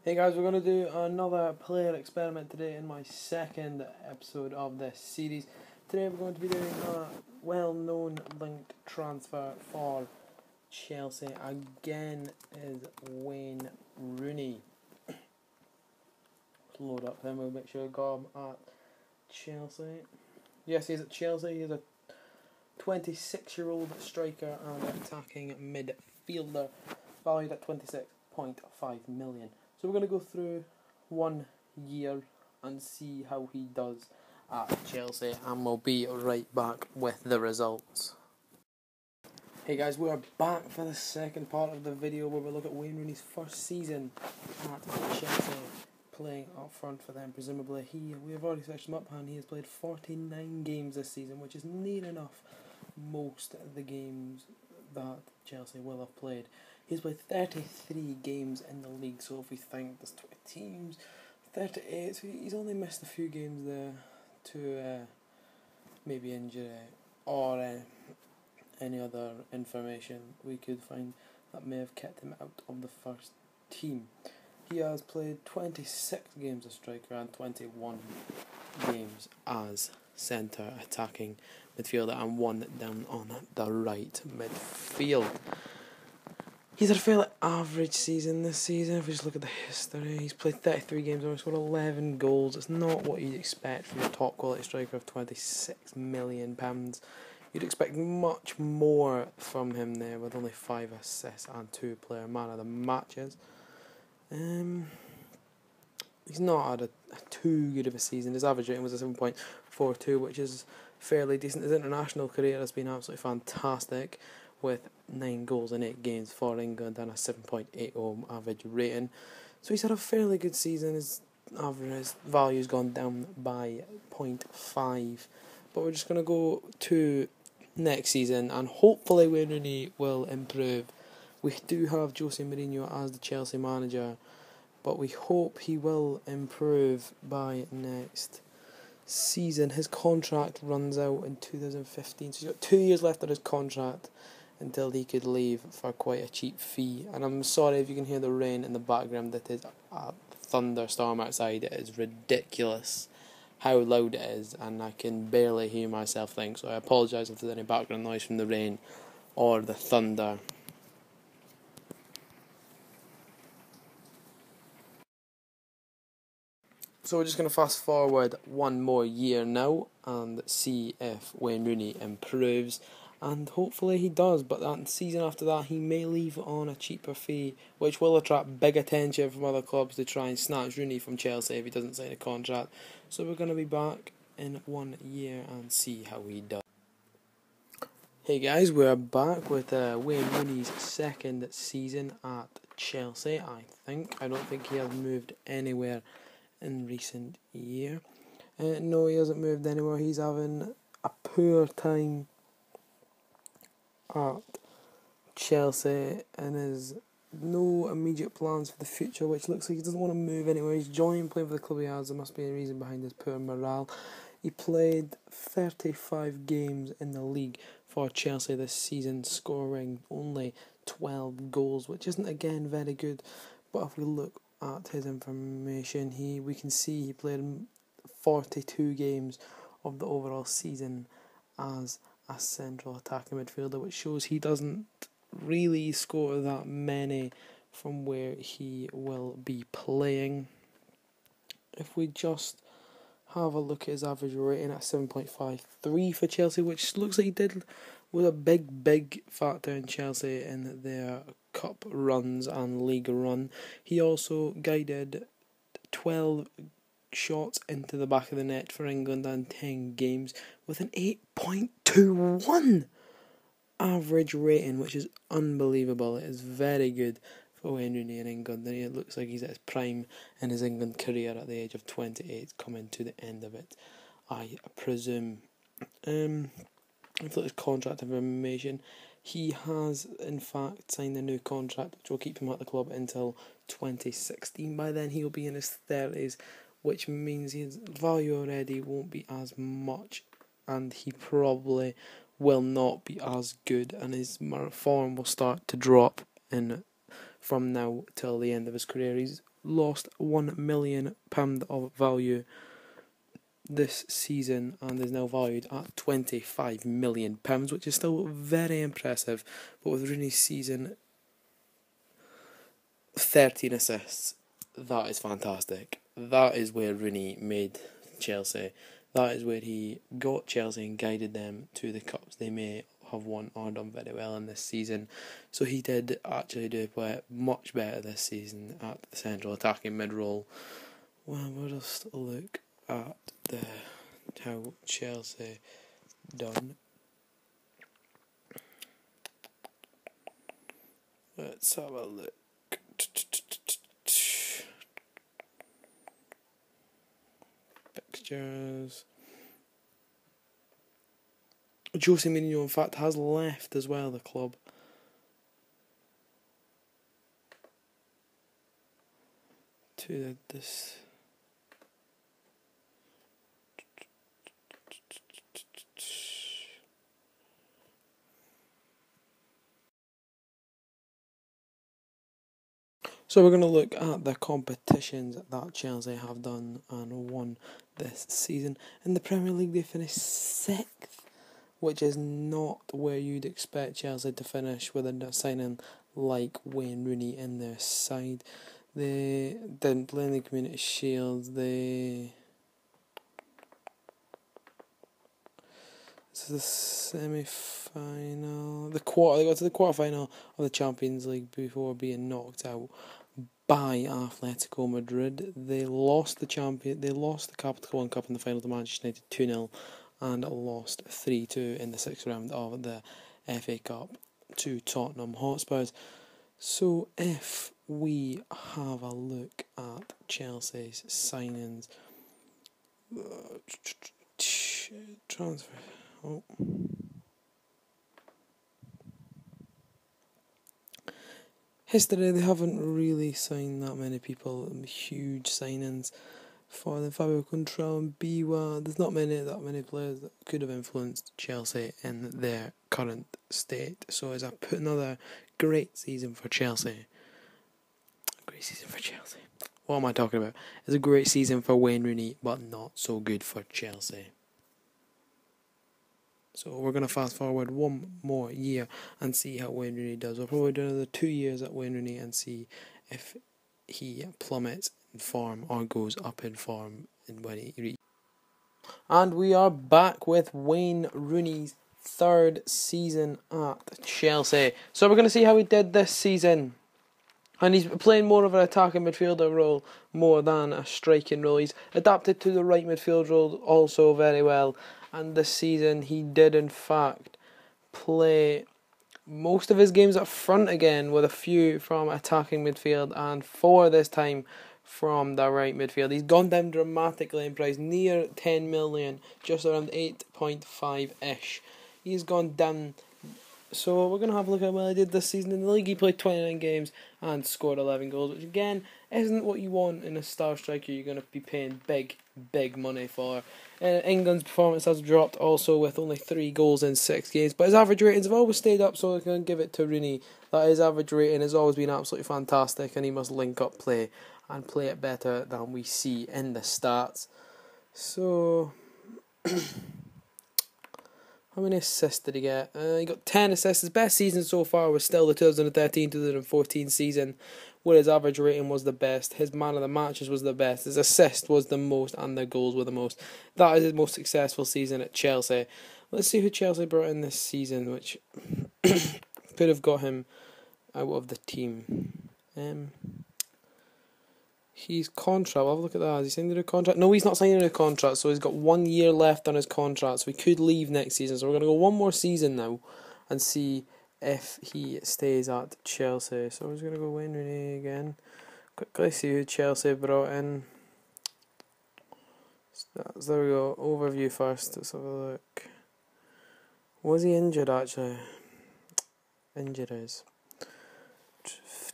Hey guys, we're going to do another player experiment today in my second episode of this series. Today we're going to be doing a well-known linked transfer for Chelsea. Again is Wayne Rooney. Let's load up him, we'll make sure I got him at Chelsea. Yes, he's at Chelsea. He's a 26-year-old striker and attacking midfielder, valued at 26.5 million. So we're going to go through 1 year and see how he does at Chelsea, and we'll be right back with the results. Hey guys, we are back for the second part of the video where we look at Wayne Rooney's first season at Chelsea, playing up front for them. Presumably we have already searched him up, and he has played 49 games this season, which is near enough most of the games that Chelsea will have played. He's played 33 games in the league, so if we think there's 20 teams, 38, so he's only missed a few games there to maybe injury or any other information we could find that may have kept him out of the first team. He has played 26 games as striker and 21 games as centre attacking midfielder, and one down on the right midfield. He's had a fairly average season this season. If we just look at the history, he's played 33 games and scored 11 goals. It's not what you'd expect from a top quality striker of £26 million. You'd expect much more from him there, with only 5 assists and 2 player man of the matches. He's not had a too good of a season. His average rating was a 7.42, which is fairly decent. His international career has been absolutely fantastic, with 9 goals in 8 games for England and a 7.80 average rating. So he's had a fairly good season. His average value's gone down by 0.5. But we're just going to go to next season, and hopefully Wayne Rooney will improve. We do have Jose Mourinho as the Chelsea manager, but we hope he will improve by next season. His contract runs out in 2015, so he's got 2 years left of his contract until he could leave for quite a cheap fee. And I'm sorry if you can hear the rain in the background. That is a thunderstorm outside. It is ridiculous how loud it is, and I can barely hear myself think, so I apologise if there's any background noise from the rain or the thunder. So we're just going to fast forward 1 more year now and see if Wayne Rooney improves, and hopefully he does. But that season after that, he may leave on a cheaper fee, which will attract big attention from other clubs to try and snatch Rooney from Chelsea if he doesn't sign a contract. So we're going to be back in 1 year and see how he does. Hey guys, we're back with Wayne Rooney's second season at Chelsea. I don't think he has moved anywhere in recent year. No, he hasn't moved anywhere. He's having a poor time at Chelsea, and has no immediate plans for the future, which looks like he doesn't want to move anywhere. He's enjoying playing for the club he has. There must be a reason behind his poor morale. He played 35 games in the league for Chelsea this season, scoring only 12 goals, which isn't again very good. But if we look at his information, we can see he played 42 games of the overall season as a central attacking midfielder, which shows he doesn't really score that many from where he will be playing. If we just have a look at his average rating at 7.53 for Chelsea, which looks like he did was a big factor in Chelsea in their cup runs and league run. He also guided 12 shots into the back of the net for England and 10 games with an 8.21 average rating, which is unbelievable. It is very good for Wayne Rooney in England, and it looks like he's at his prime in his England career at the age of 28, coming to the end of it, I presume. If look at his contract information, he has in fact signed a new contract which will keep him at the club until 2016. By then he'll be in his 30s, which means his value already won't be as much, and he probably will not be as good, and his form will start to drop in from now till the end of his career. He's lost £1 million of value this season and is now valued at £25 million, which is still very impressive. But with Rooney's season, 13 assists, that is fantastic. That is where Rooney made Chelsea. That is where he got Chelsea and guided them to the cups they may have won or done very well in this season. So he did actually do much better this season at the central attacking mid-role. Well, we'll just look at how Chelsea done. Let's have a look. Fixtures. Jose Mourinho, in fact, has left as well the club. To this. So we're going to look at the competitions that Chelsea have done and won this season. In the Premier League, they finished 6th, which is not where you'd expect Chelsea to finish with a signing like Wayne Rooney in their side. They didn't play in the Community Shield. This is the semi-final. They got to the quarter-final of the Champions League before being knocked out by Atletico Madrid. They lost the Capital One Cup in the final to Manchester United 2-0 and lost 3-2 in the 6th round of the FA Cup to Tottenham Hotspurs. So if we have a look at Chelsea's signings, transfer. History, they haven't really signed that many people, huge signings for them. Fabio Contral and Biwa, there's not that many players that could have influenced Chelsea in their current state. So as I put another great season for Chelsea. Great season for Chelsea. What am I talking about? It's a great season for Wayne Rooney, but not so good for Chelsea. So we're going to fast forward one more year and see how Wayne Rooney does. We'll probably do another 2 years at Wayne Rooney and see if he plummets in form or goes up in form when he reaches. And we are back with Wayne Rooney's 3rd season at Chelsea. So we're going to see how he did this season. And he's playing more of an attacking midfielder role more than a striking role. He's adapted to the right midfield role also very well. And this season he did in fact play most of his games up front again, with a few from attacking midfield and 4 this time from the right midfield. He's gone down dramatically in price, near 10 million, just around 8.5-ish. He's gone down. So we're going to have a look at how well he did this season in the league. He played 29 games and scored 11 goals, which again isn't what you want in a star striker you're going to be paying big money for. England's performance has dropped also, with only 3 goals in 6 games, but his average ratings have always stayed up, so I can give it to Rooney that his average rating has always been absolutely fantastic, and he must link up play and play it better than we see in the stats. So how many assists did he get? He got 10 assists. His best season so far was still the 2013-2014 season, where his average rating was the best. His man of the matches was the best. His assist was the most, and the goals were the most. That is his most successful season at Chelsea. Let's see who Chelsea brought in this season, which could have got him out of the team. His contract, we'll have a look at that. Is he signing a new contract? No, he's not signing a new contract, so he's got 1 year left on his contract, so he could leave next season. So we're going to go one more season now and see if he stays at Chelsea. So we're just going to go Wayne Rooney again. Quickly see who Chelsea brought in. So there we go, overview first. Let's have a look. Was he injured actually? Injuries.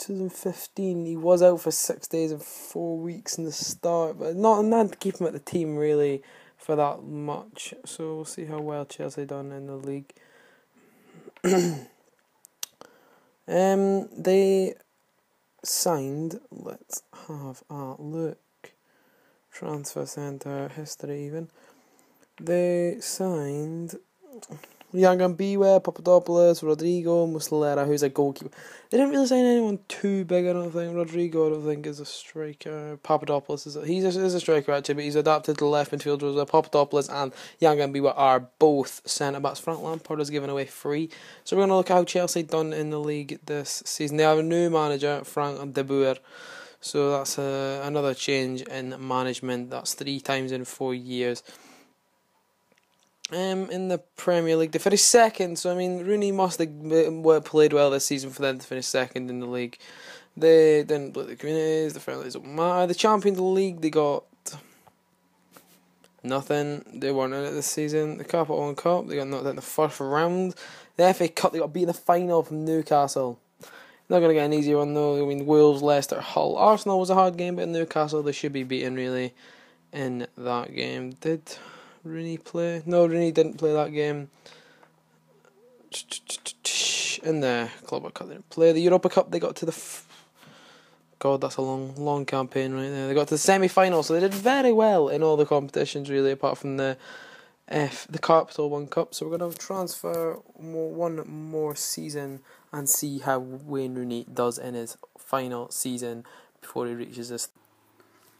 2015, he was out for 6 days and 4 weeks in the start, but not to keep him at the team really for that much. So we'll see how well Chelsea done in the league. They signed, let's have a look, transfer centre history even, they signed Yangambiwa, Papadopoulos, Rodrigo, Muslera, who's a goalkeeper. They didn't really sign anyone too big, I don't think. Rodrigo, I don't think, is a striker. Papadopoulos is a striker, actually, but he's adapted to left midfield as well. Papadopoulos and Yangambiwa are both centre-backs. Frank Lampard is given away free. So we're going to look at how Chelsea done in the league this season. They have a new manager, Frank de Boer. So that's another change in management. That's 3 times in 4 years. In the Premier League, they finished second, so I mean, Rooney must have played well this season for them to finish second in the league. They didn't play the communities, the friendlies don't matter. The Champions League, they got nothing. They weren't in it this season. The Carpet Cup, they got knocked out in the first round. The FA Cup, they got beat in the final from Newcastle. Not going to get an easy one though. I mean, Wolves, Leicester, Hull. Arsenal was a hard game, but in Newcastle, they should be beaten really in that game. Did Rooney play? No, Rooney didn't play that game. In the Club Cup, they didn't play. The Europa Cup, they got to the... God, that's a long campaign right there. They got to the semi-final, so they did very well in all the competitions, really, apart from the Capital One Cup. So we're going to transfer one more season and see how Wayne Rooney does in his final season before he reaches this.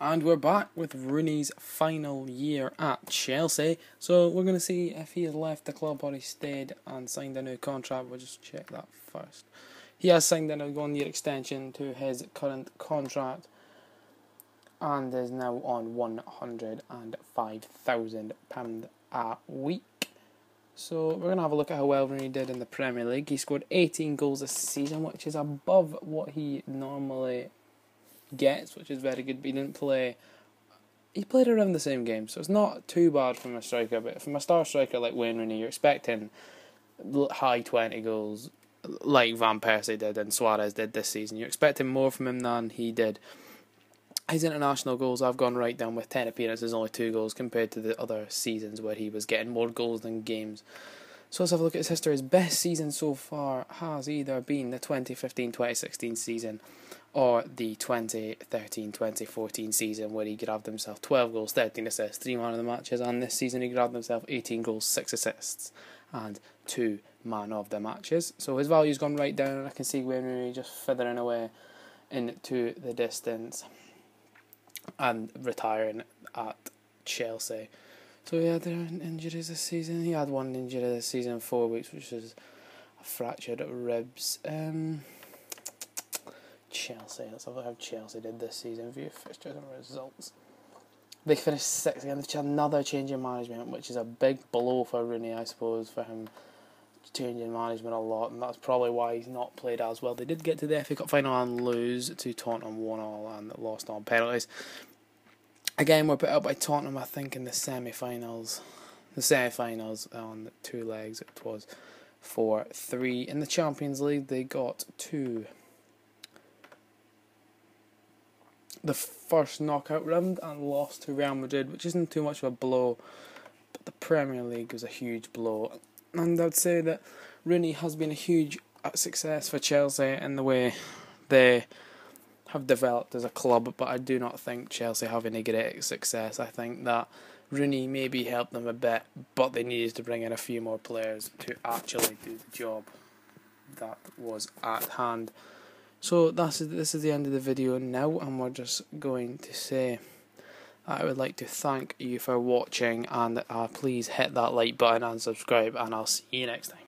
And we're back with Rooney's final year at Chelsea. So we're going to see if he has left the club or he stayed and signed a new contract. We'll just check that first. He has signed a 1-year extension to his current contract and is now on £105,000 a week. So we're going to have a look at how well Rooney did in the Premier League. He scored 18 goals this season, which is above what he normally gets, which is very good, but he didn't play. He played around the same game, so it's not too bad from a striker, but from a star striker like Wayne Rooney, you're expecting high 20 goals like Van Persie did and Suarez did this season. You're expecting more from him than he did. His international goals, I've gone right down with 10 appearances, only 2 goals compared to the other seasons where he was getting more goals than games. So let's have a look at his history. His best season so far has either been the 2015-2016 season or the 2013-2014 season, where he grabbed himself 12 goals, 13 assists, 3 man of the matches, and this season he grabbed himself 18 goals, 6 assists, and 2 man of the matches. So his value's gone right down, and I can see Wayne Rooney just feathering away into the distance and retiring at Chelsea. So yeah, there are injuries this season. He had one injury this season in 4 weeks, which was a fractured ribs. Chelsea, let's have a look how Chelsea did this season. View fixtures and results. They finished 6th again. They've had another change in management, which is a big blow for Rooney, I suppose, for him changing management a lot, and that's probably why he's not played as well. They did get to the FA Cup final and lose to Tottenham 1-1 and lost on penalties. Again, we're put out by Tottenham, I think, in the semi-finals. The semi-finals on 2 legs, it was 4-3. In the Champions League, they got to the first knockout round and lost to Real Madrid, which isn't too much of a blow, but the Premier League was a huge blow. And I'd say that Rooney has been a huge success for Chelsea in the way they have developed as a club, but I do not think Chelsea have any great success. I think that Rooney maybe helped them a bit, but they needed to bring in a few more players to actually do the job that was at hand. So this is the end of the video now, and we're just going to say I would like to thank you for watching, and please hit that like button and subscribe, and I'll see you next time.